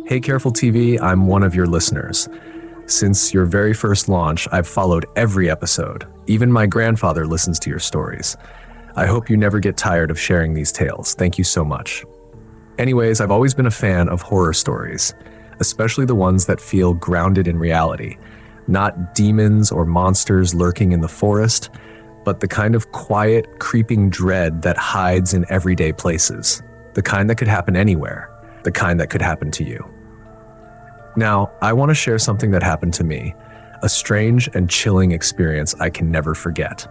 Hey Careful TV, I'm one of your listeners. Since your very first launch, I've followed every episode. Even my grandfather listens to your stories. I hope you never get tired of sharing these tales. Thank you so much. Anyways, I've always been a fan of horror stories, especially the ones that feel grounded in reality. Not demons or monsters lurking in the forest, but the kind of quiet, creeping dread that hides in everyday places. The kind that could happen anywhere. The kind that could happen to you. Now, I want to share something that happened to me, a strange and chilling experience I can never forget.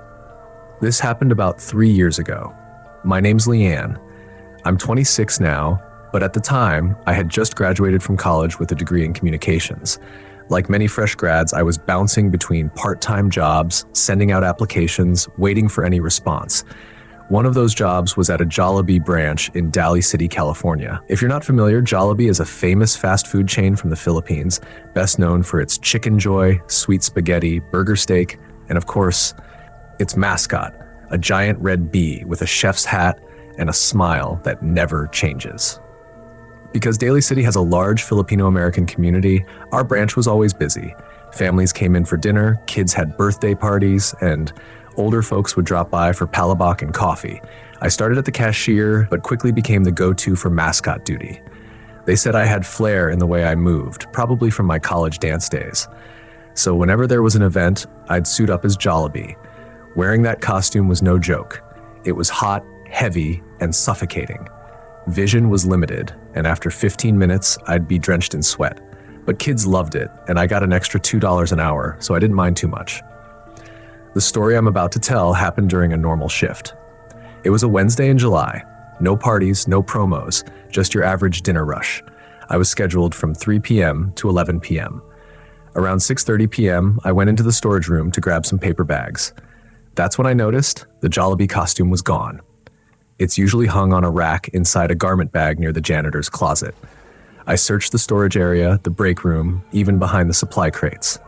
This happened about 3 years ago. My name's Leanne. I'm 26 now, but at the time, I had just graduated from college with a degree in communications. Like many fresh grads, I was bouncing between part-time jobs, sending out applications, waiting for any response. One of those jobs was at a Jollibee branch in Daly City, California. If you're not familiar, Jollibee is a famous fast food chain from the Philippines, best known for its chicken joy, sweet spaghetti, burger steak, and of course, its mascot, a giant red bee with a chef's hat and a smile that never changes. Because Daly City has a large Filipino-American community, our branch was always busy. Families came in for dinner, kids had birthday parties, and older folks would drop by for palabok and coffee. I started at the cashier, but quickly became the go-to for mascot duty. They said I had flair in the way I moved, probably from my college dance days. So whenever there was an event, I'd suit up as Jollibee. Wearing that costume was no joke. It was hot, heavy, and suffocating. Vision was limited, and after 15 minutes, I'd be drenched in sweat. But kids loved it, and I got an extra $2 an hour, so I didn't mind too much. The story I'm about to tell happened during a normal shift. It was a Wednesday in July. No parties, no promos, just your average dinner rush. I was scheduled from 3 p.m. to 11 p.m. Around 6:30 p.m., I went into the storage room to grab some paper bags. That's when I noticed the Jollibee costume was gone. It's usually hung on a rack inside a garment bag near the janitor's closet. I searched the storage area, the break room, even behind the supply crates.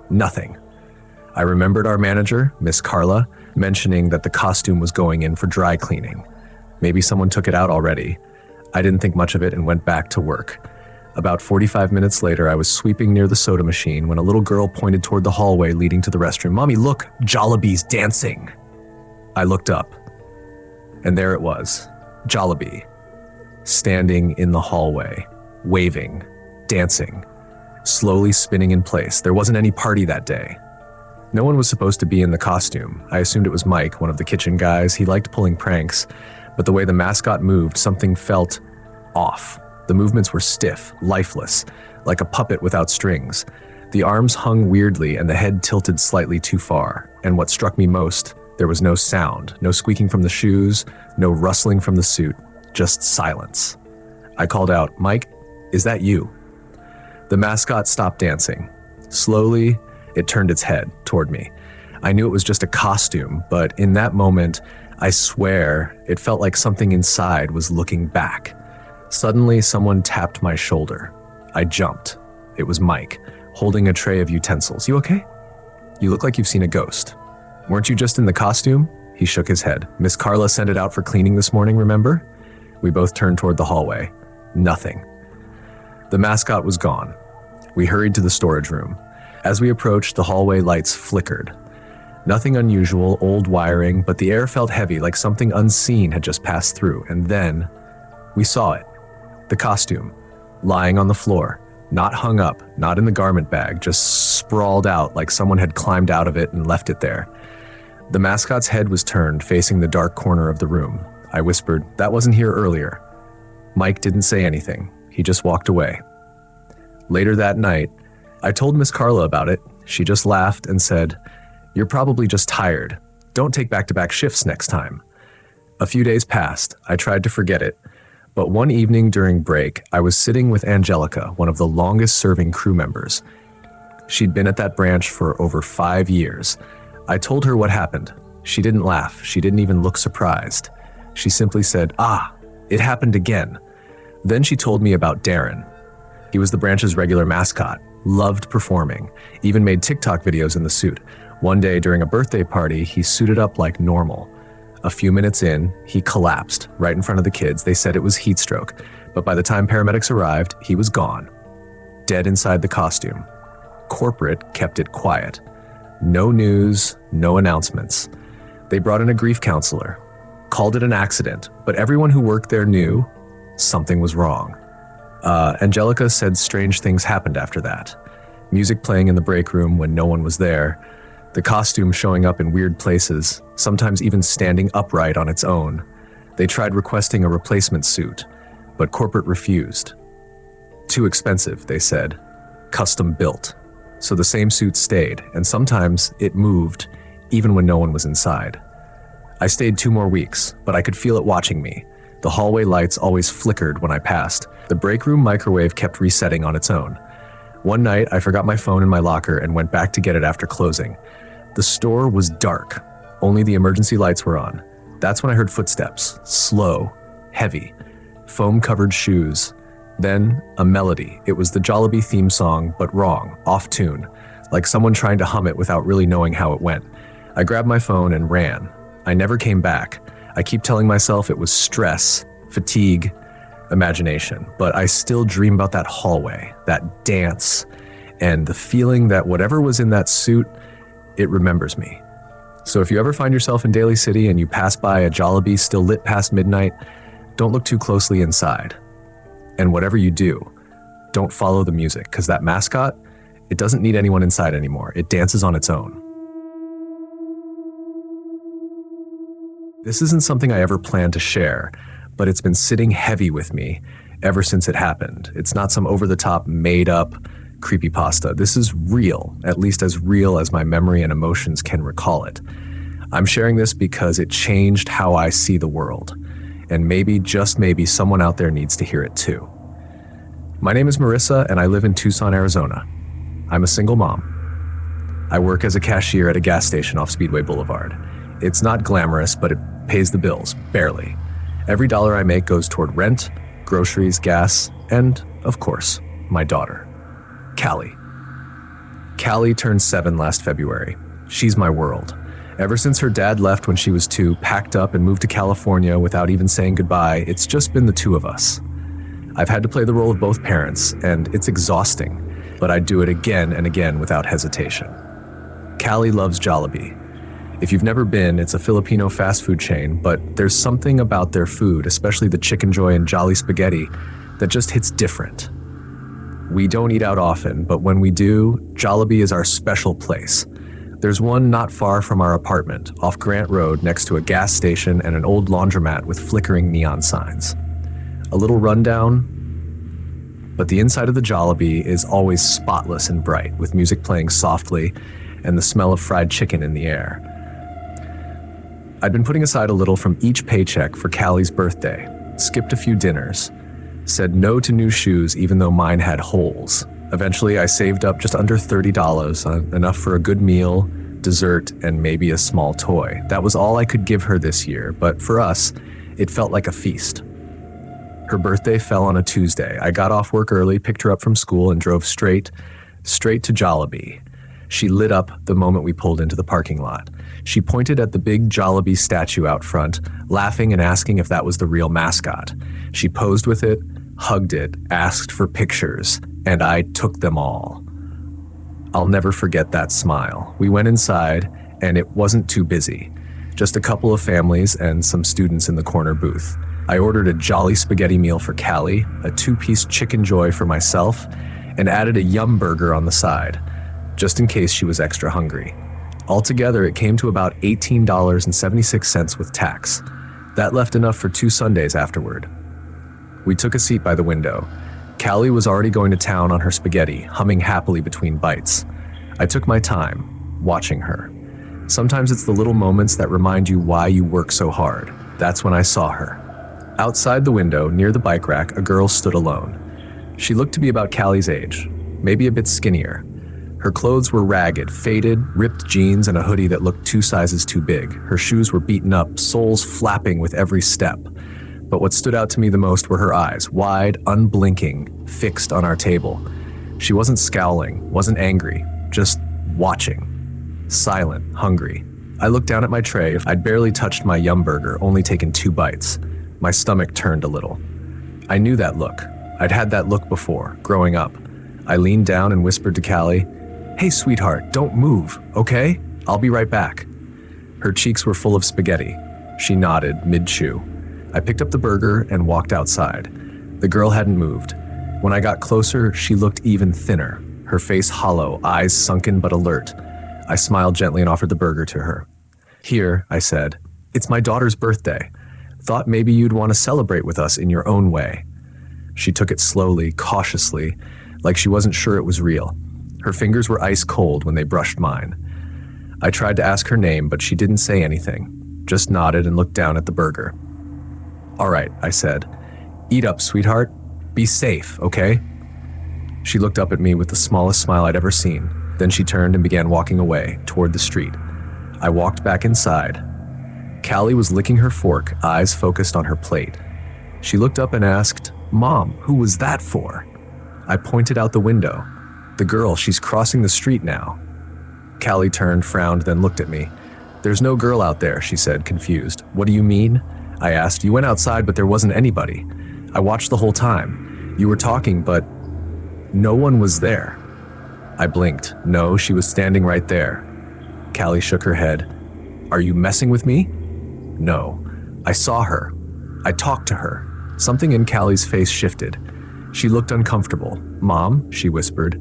Nothing. I remembered our manager, Miss Carla, mentioning that the costume was going in for dry cleaning. Maybe someone took it out already. I didn't think much of it and went back to work. About 45 minutes later, I was sweeping near the soda machine when a little girl pointed toward the hallway leading to the restroom. "Mommy, look, Jollibee's dancing." I looked up, and there it was, Jollibee, standing in the hallway, waving, dancing, slowly spinning in place. There wasn't any party that day. No one was supposed to be in the costume. I assumed it was Mike, one of the kitchen guys. He liked pulling pranks, but the way the mascot moved, something felt off. The movements were stiff, lifeless, like a puppet without strings. The arms hung weirdly and the head tilted slightly too far. And what struck me most, there was no sound, no squeaking from the shoes, no rustling from the suit, just silence. I called out, "Mike, is that you?" The mascot stopped dancing. Slowly, it turned its head toward me. I knew it was just a costume, but in that moment, I swear, it felt like something inside was looking back. Suddenly, someone tapped my shoulder. I jumped. It was Mike, holding a tray of utensils. "You okay? You look like you've seen a ghost. Weren't you just in the costume?" He shook his head. "Miss Carla sent it out for cleaning this morning, remember?" We both turned toward the hallway. Nothing. The mascot was gone. We hurried to the storage room. As we approached, the hallway lights flickered. Nothing unusual, old wiring, but the air felt heavy, like something unseen had just passed through. And then, we saw it. The costume, lying on the floor, not hung up, not in the garment bag, just sprawled out like someone had climbed out of it and left it there. The mascot's head was turned, facing the dark corner of the room. I whispered, "That wasn't here earlier." Mike didn't say anything. He just walked away. Later that night, I told Miss Carla about it. She just laughed and said, "You're probably just tired. Don't take back-to-back shifts next time." A few days passed. I tried to forget it. But one evening during break, I was sitting with Angelica, one of the longest-serving crew members. She'd been at that branch for over 5 years. I told her what happened. She didn't laugh. She didn't even look surprised. She simply said, "Ah, it happened again." Then she told me about Darren. He was the branch's regular mascot, loved performing, even made TikTok videos in the suit. One day during a birthday party, he suited up like normal. A few minutes in, he collapsed right in front of the kids. They said it was heat stroke, but by the time paramedics arrived, he was gone. dead inside the costume. Corporate kept it quiet. No news, no announcements. They brought in a grief counselor, called it an accident, but everyone who worked there knew something was wrong. Angelica said strange things happened after that. Music playing in the break room when no one was there, the costume showing up in weird places, sometimes even standing upright on its own. They tried requesting a replacement suit, but corporate refused. Too expensive, they said. Custom built. So the same suit stayed, and sometimes it moved, even when no one was inside. I stayed 2 more weeks, but I could feel it watching me. The hallway lights always flickered when I passed. The break room microwave kept resetting on its own. One night, I forgot my phone in my locker and went back to get it after closing. The store was dark. Only the emergency lights were on. That's when I heard footsteps, slow, heavy, foam-covered shoes. Then, a melody. It was the Jollibee theme song, but wrong, off tune, like someone trying to hum it without really knowing how it went. I grabbed my phone and ran. I never came back. I keep telling myself it was stress, fatigue, imagination, but I still dream about that hallway, that dance, and the feeling that whatever was in that suit, it remembers me. So if you ever find yourself in Daly City and you pass by a Jollibee still lit past midnight, don't look too closely inside. And whatever you do, don't follow the music, because that mascot, it doesn't need anyone inside anymore. It dances on its own. This isn't something I ever planned to share, but it's been sitting heavy with me ever since it happened. It's not some over-the-top, made-up creepypasta. This is real, at least as real as my memory and emotions can recall it. I'm sharing this because it changed how I see the world. And maybe, just maybe, someone out there needs to hear it too. My name is Marissa, and I live in Tucson, Arizona. I'm a single mom. I work as a cashier at a gas station off Speedway Boulevard. It's not glamorous, but it pays the bills, barely. Every dollar I make goes toward rent, groceries, gas, and, of course, my daughter, Callie. Callie turned 7 last February. She's my world. Ever since her dad left when she was 2, packed up and moved to California without even saying goodbye, it's just been the 2 of us. I've had to play the role of both parents, and it's exhausting, but I do it again and again without hesitation. Callie loves Jollibee. If you've never been, it's a Filipino fast food chain, but there's something about their food, especially the Chicken Joy and Jolly Spaghetti, that just hits different. We don't eat out often, but when we do, Jollibee is our special place. There's one not far from our apartment, off Grant Road, next to a gas station and an old laundromat with flickering neon signs. A little rundown, but the inside of the Jollibee is always spotless and bright, with music playing softly and the smell of fried chicken in the air. I'd been putting aside a little from each paycheck for Callie's birthday, skipped a few dinners, said no to new shoes even though mine had holes. Eventually, I saved up just under $30, enough for a good meal, dessert, and maybe a small toy. That was all I could give her this year, but for us, it felt like a feast. Her birthday fell on a Tuesday. I got off work early, picked her up from school, and drove straight to Jollibee. She lit up the moment we pulled into the parking lot. She pointed at the big Jollibee statue out front, laughing and asking if that was the real mascot. She posed with it, hugged it, asked for pictures, and I took them all. I'll never forget that smile. We went inside, and it wasn't too busy. Just a couple of families and some students in the corner booth. I ordered a Jolly Spaghetti meal for Callie, a 2-piece Chicken Joy for myself, and added a Yum Burger on the side, just in case she was extra hungry. Altogether, it came to about $18.76 with tax. That left enough for 2 Sundays afterward. We took a seat by the window. Callie was already going to town on her spaghetti, humming happily between bites. I took my time, watching her. Sometimes it's the little moments that remind you why you work so hard. That's when I saw her. Outside the window, near the bike rack, a girl stood alone. She looked to be about Callie's age, maybe a bit skinnier. Her clothes were ragged, faded, ripped jeans and a hoodie that looked 2 sizes too big. Her shoes were beaten up, soles flapping with every step. But what stood out to me the most were her eyes, wide, unblinking, fixed on our table. She wasn't scowling, wasn't angry, just watching. Silent, hungry. I looked down at my tray. I'd barely touched my Yum Burger, only taken 2 bites. My stomach turned a little. I knew that look. I'd had that look before, growing up. I leaned down and whispered to Callie, "Hey, sweetheart, don't move, okay? I'll be right back." Her cheeks were full of spaghetti. She nodded, mid-chew. I picked up the burger and walked outside. The girl hadn't moved. When I got closer, she looked even thinner, her face hollow, eyes sunken but alert. I smiled gently and offered the burger to her. "Here," I said. "It's my daughter's birthday. Thought maybe you'd want to celebrate with us in your own way." She took it slowly, cautiously, like she wasn't sure it was real. Her fingers were ice cold when they brushed mine. I tried to ask her name, but she didn't say anything, just nodded and looked down at the burger. "All right," I said. "Eat up, sweetheart. Be safe, okay?" She looked up at me with the smallest smile I'd ever seen. Then she turned and began walking away, toward the street. I walked back inside. Callie was licking her fork, eyes focused on her plate. She looked up and asked, "Mom, who was that for?" I pointed out the window. "The girl, she's crossing the street now." Callie turned, frowned, then looked at me. "There's no girl out there," she said, confused. "What do you mean?" I asked. "You went outside, but there wasn't anybody. I watched the whole time. You were talking, but no one was there." I blinked. No, she was standing right there. Callie shook her head. "Are you messing with me?" "No. I saw her. I talked to her." Something in Callie's face shifted. She looked uncomfortable. "Mom," she whispered,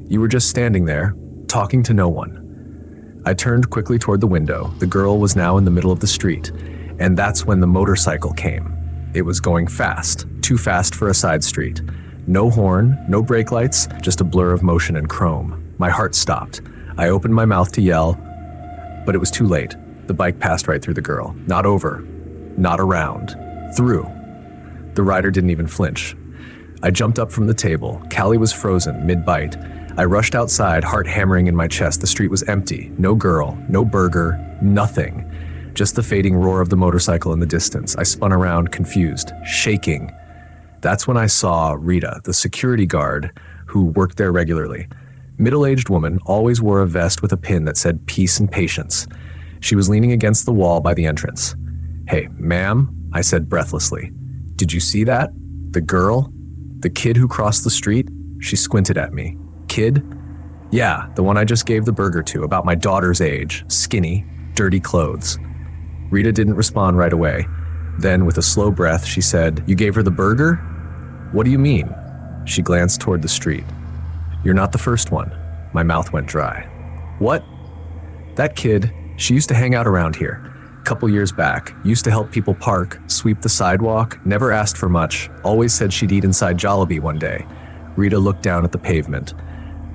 "you were just standing there, talking to no one." I turned quickly toward the window. The girl was now in the middle of the street, and that's when the motorcycle came. It was going fast, too fast for a side street. No horn, no brake lights, just a blur of motion and chrome. My heart stopped. I opened my mouth to yell, but it was too late. The bike passed right through the girl. Not over, not around, through. The rider didn't even flinch. I jumped up from the table. Callie was frozen, mid-bite. I rushed outside, heart hammering in my chest. The street was empty. No girl, no burger, nothing. Just the fading roar of the motorcycle in the distance. I spun around, confused, shaking. That's when I saw Rita, the security guard who worked there regularly. Middle-aged woman, always wore a vest with a pin that said peace and patience. She was leaning against the wall by the entrance. "Hey, ma'am," I said breathlessly. "Did you see that? The girl? The kid who crossed the street?" She squinted at me. "Kid?" "Yeah, the one I just gave the burger to, about my daughter's age, skinny, dirty clothes." Rita didn't respond right away. Then, with a slow breath, she said, "You gave her the burger? What do you mean?" She glanced toward the street. "You're not the first one." My mouth went dry. "What?" "That kid, she used to hang out around here. Couple years back, used to help people park, sweep the sidewalk, never asked for much, always said she'd eat inside Jollibee one day." Rita looked down at the pavement.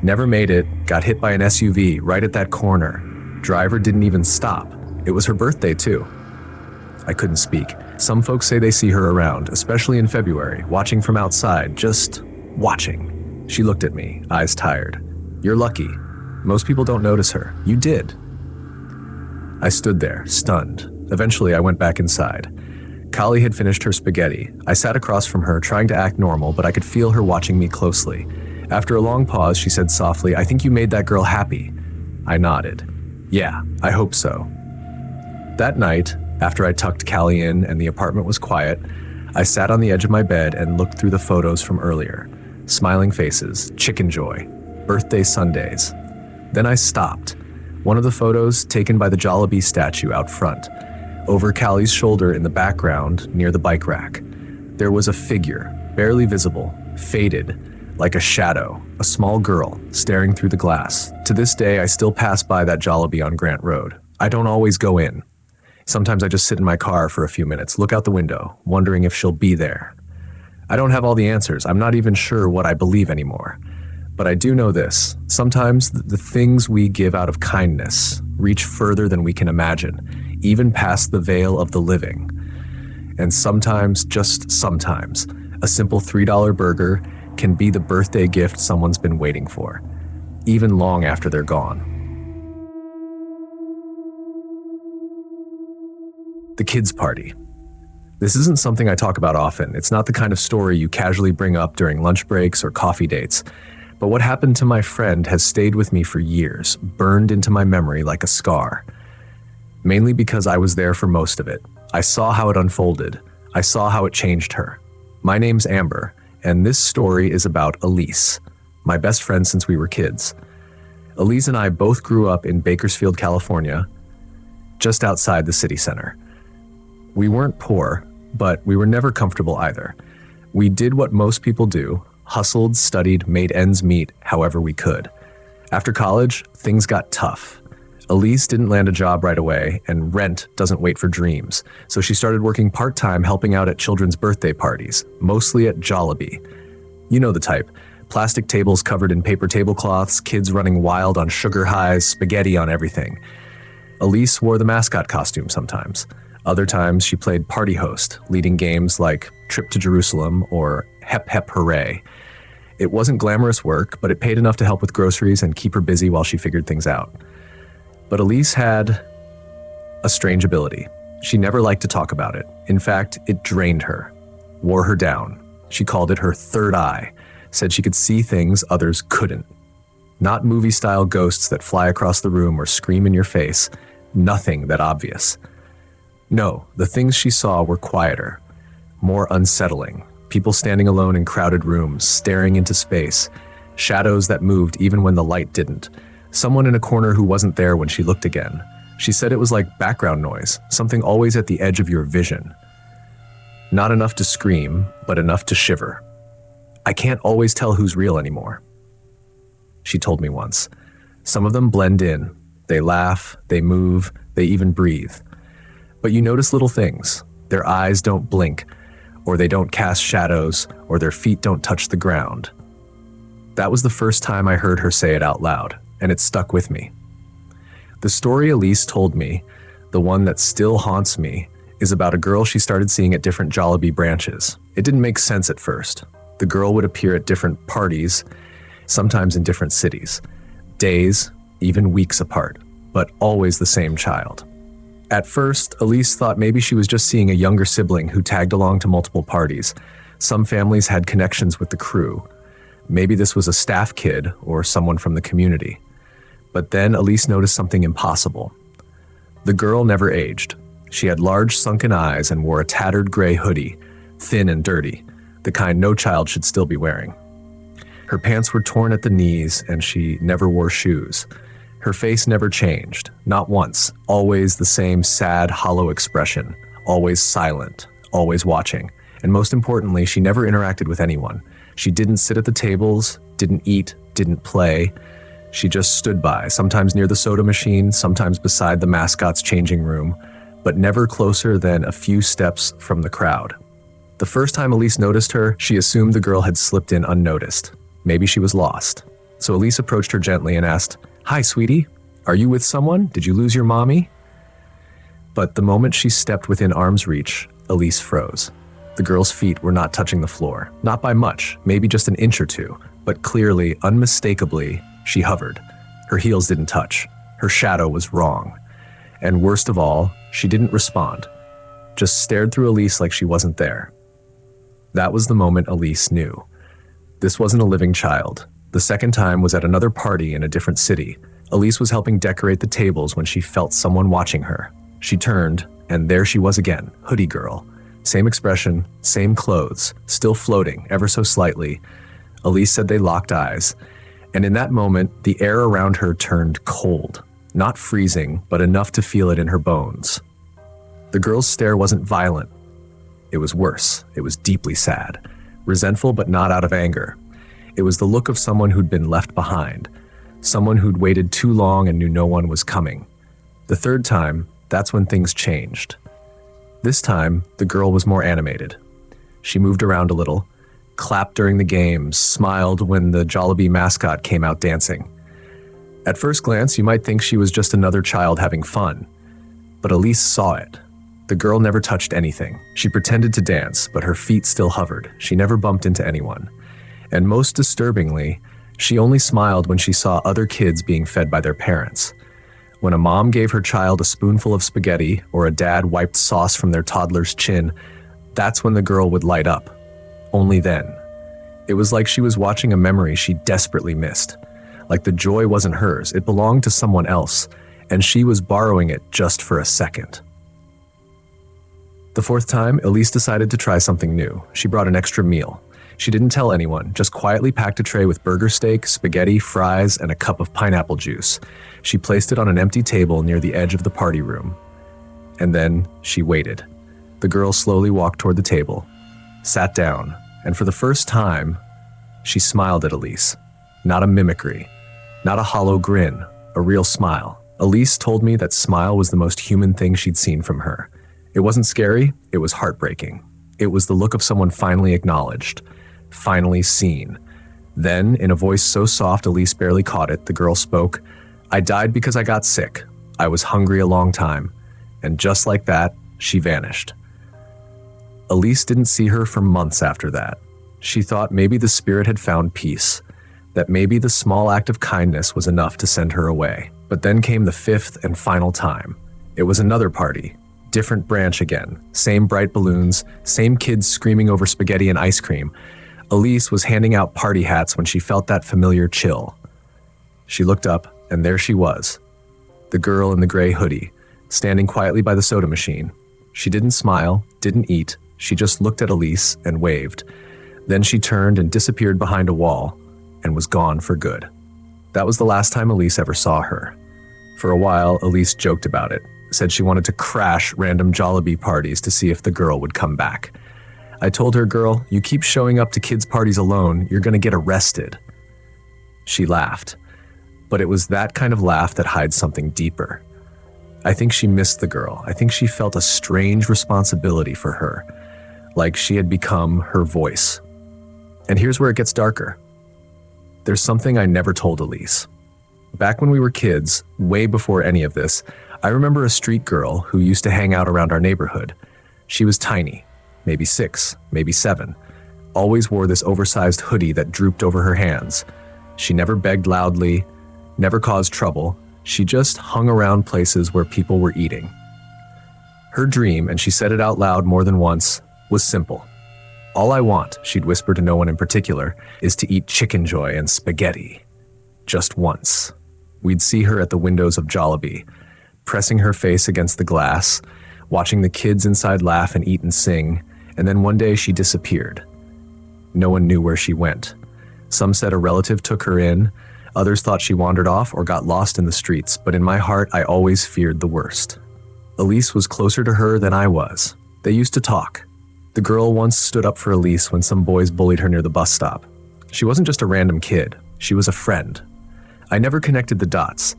"Never made it, got hit by an SUV right at that corner. Driver didn't even stop. It was her birthday too." I couldn't speak. Some folks say they see her around, especially in February, watching from outside, just watching. She looked at me, eyes tired. "You're lucky. Most people don't notice her. You did." I stood there, stunned. Eventually, I went back inside. Callie had finished her spaghetti. I sat across from her, trying to act normal, but I could feel her watching me closely. After a long pause, she said softly, "I think you made that girl happy." I nodded. "Yeah, I hope so." That night, after I tucked Callie in and the apartment was quiet, I sat on the edge of my bed and looked through the photos from earlier. Smiling faces, chicken joy, birthday Sundays. Then I stopped. One of the photos taken by the Jollibee statue out front. Over Callie's shoulder in the background, near the bike rack, there was a figure, barely visible, faded, like a shadow, a small girl, staring through the glass. To this day, I still pass by that Jollibee on Grant Road. I don't always go in. Sometimes I just sit in my car for a few minutes, look out the window, wondering if she'll be there. I don't have all the answers. I'm not even sure what I believe anymore. But I do know this. Sometimes the things we give out of kindness reach further than we can imagine, even past the veil of the living. And sometimes, just sometimes, a simple $3 burger can be the birthday gift someone's been waiting for, even long after they're gone. The kids' party. This isn't something I talk about often. It's not the kind of story you casually bring up during lunch breaks or coffee dates. But what happened to my friend has stayed with me for years, burned into my memory like a scar. Mainly because I was there for most of it. I saw how it unfolded. I saw how it changed her. My name's Amber, and this story is about Elise. my best friend since we were kids. Elise and I both grew up in Bakersfield, California, just outside the city center. We weren't poor, but we were never comfortable either. We did what most people do, hustled, studied, made ends meet however we could. After college, things got tough. Elise didn't land a job right away, and rent doesn't wait for dreams, so she started working part-time helping out at children's birthday parties, mostly at Jollibee. You know the type. Plastic tables covered in paper tablecloths, kids running wild on sugar highs, spaghetti on everything. Elise wore the mascot costume sometimes. Other times she played party host, leading games like Trip to Jerusalem or Hep Hep Hooray. It wasn't glamorous work, but it paid enough to help with groceries and keep her busy while she figured things out. But Elise had a strange ability. She never liked to talk about it. In fact, it drained her, wore her down. She called it her third eye, said she could see things others couldn't. Not movie-style ghosts that fly across the room or scream in your face. Nothing that obvious. No, the things she saw were quieter, more unsettling. People standing alone in crowded rooms, staring into space. Shadows that moved even when the light didn't. Someone in a corner who wasn't there when she looked again. She said it was like background noise, something always at the edge of your vision. Not enough to scream, but enough to shiver. I can't always tell who's real anymore, she told me once. Some of them blend in. They laugh, they move, they even breathe. But you notice little things. Their eyes don't blink, or they don't cast shadows, or their feet don't touch the ground. That was the first time I heard her say it out loud, and it stuck with me. The story Elise told me, the one that still haunts me, is about a girl she started seeing at different Jollibee branches. It didn't make sense at first. The girl would appear at different parties, sometimes in different cities, days, even weeks apart, but always the same child. At first, Elise thought maybe she was just seeing a younger sibling who tagged along to multiple parties. Some families had connections with the crew. Maybe this was a staff kid or someone from the community. But then Elise noticed something impossible. The girl never aged. She had large sunken eyes and wore a tattered gray hoodie, thin and dirty, the kind no child should still be wearing. Her pants were torn at the knees and she never wore shoes. Her face never changed, not once, always the same sad, hollow expression, always silent, always watching. And most importantly, she never interacted with anyone. She didn't sit at the tables, didn't eat, didn't play. She just stood by, sometimes near the soda machine, sometimes beside the mascot's changing room, but never closer than a few steps from the crowd. The first time Elise noticed her, she assumed the girl had slipped in unnoticed. Maybe she was lost. So Elise approached her gently and asked, "Hi, sweetie. Are you with someone? Did you lose your mommy?" But the moment she stepped within arm's reach, Elise froze. The girl's feet were not touching the floor. Not by much, maybe just an inch or two, but clearly, unmistakably, she hovered. Her heels didn't touch. Her shadow was wrong. And worst of all, she didn't respond. Just stared through Elise like she wasn't there. That was the moment Elise knew. This wasn't a living child. The second time was at another party in a different city. Elise was helping decorate the tables when she felt someone watching her. She turned, and there she was again, hoodie girl. Same expression, same clothes, still floating ever so slightly. Elise said they locked eyes. And in that moment, the air around her turned cold. Not freezing, but enough to feel it in her bones. The girl's stare wasn't violent. It was worse. It was deeply sad. Resentful, but not out of anger. It was the look of someone who'd been left behind. Someone who'd waited too long and knew no one was coming. The third time, that's when things changed. This time, the girl was more animated. She moved around a little, clapped during the games, smiled when the Jollibee mascot came out dancing. At first glance, you might think she was just another child having fun. But Elise saw it. The girl never touched anything. She pretended to dance, but her feet still hovered. She never bumped into anyone. And most disturbingly, she only smiled when she saw other kids being fed by their parents. When a mom gave her child a spoonful of spaghetti or a dad wiped sauce from their toddler's chin, that's when the girl would light up. Only then. It was like she was watching a memory she desperately missed. Like the joy wasn't hers, it belonged to someone else, and she was borrowing it just for a second. The fourth time, Elise decided to try something new. She brought an extra meal. She didn't tell anyone, just quietly packed a tray with burger steak, spaghetti, fries, and a cup of pineapple juice. She placed it on an empty table near the edge of the party room. And then she waited. The girl slowly walked toward the table, sat down, and for the first time, she smiled at Elise. Not a mimicry, not a hollow grin, a real smile. Elise told me that smile was the most human thing she'd seen from her. It wasn't scary, it was heartbreaking. It was the look of someone finally acknowledged, finally seen. Then, in a voice so soft Elise barely caught it, the girl spoke, "I died because I got sick. I was hungry a long time." And just like that, she vanished. Elise didn't see her for months after that. She thought maybe the spirit had found peace, that maybe the small act of kindness was enough to send her away. But then came the fifth and final time. It was another party, different branch again, same bright balloons, same kids screaming over spaghetti and ice cream. Elise was handing out party hats when she felt that familiar chill. She looked up, and there she was, the girl in the gray hoodie, standing quietly by the soda machine. She didn't smile, didn't eat, she just looked at Elise and waved. Then she turned and disappeared behind a wall and was gone for good. That was the last time Elise ever saw her. For a while, Elise joked about it, said she wanted to crash random Jollibee parties to see if the girl would come back. I told her, "Girl, you keep showing up to kids' parties alone, you're gonna get arrested." She laughed, but it was that kind of laugh that hides something deeper. I think she missed the girl. I think she felt a strange responsibility for her, like she had become her voice. And here's where it gets darker. There's something I never told Elise. Back when we were kids, way before any of this, I remember a street girl who used to hang out around our neighborhood. She was tiny, maybe 6, maybe 7, always wore this oversized hoodie that drooped over her hands. She never begged loudly, never caused trouble. She just hung around places where people were eating. Her dream, and she said it out loud more than once, was simple. "All I want," she'd whisper to no one in particular, "is to eat chicken joy and spaghetti. Just once." We'd see her at the windows of Jollibee, pressing her face against the glass, watching the kids inside laugh and eat and sing, and then one day she disappeared. No one knew where she went. Some said a relative took her in, others thought she wandered off or got lost in the streets, but in my heart I always feared the worst. Elise was closer to her than I was. They used to talk. The girl once stood up for Elise when some boys bullied her near the bus stop. She wasn't just a random kid, she was a friend. I never connected the dots,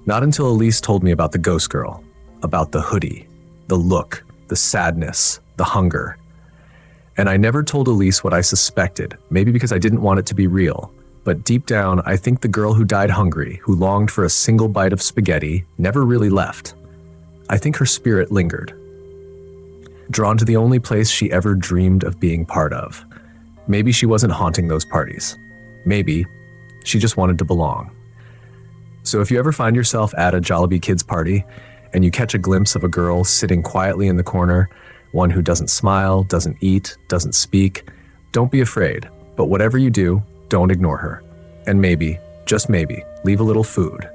not until Elise told me about the ghost girl, about the hoodie, the look, the sadness, the hunger. And I never told Elise what I suspected, maybe because I didn't want it to be real. But deep down, I think the girl who died hungry, who longed for a single bite of spaghetti, never really left. I think her spirit lingered, drawn to the only place she ever dreamed of being part of. Maybe she wasn't haunting those parties. Maybe she just wanted to belong. So if you ever find yourself at a Jollibee kids party and you catch a glimpse of a girl sitting quietly in the corner, one who doesn't smile, doesn't eat, doesn't speak, don't be afraid. But whatever you do, don't ignore her. And maybe, just maybe, leave a little food.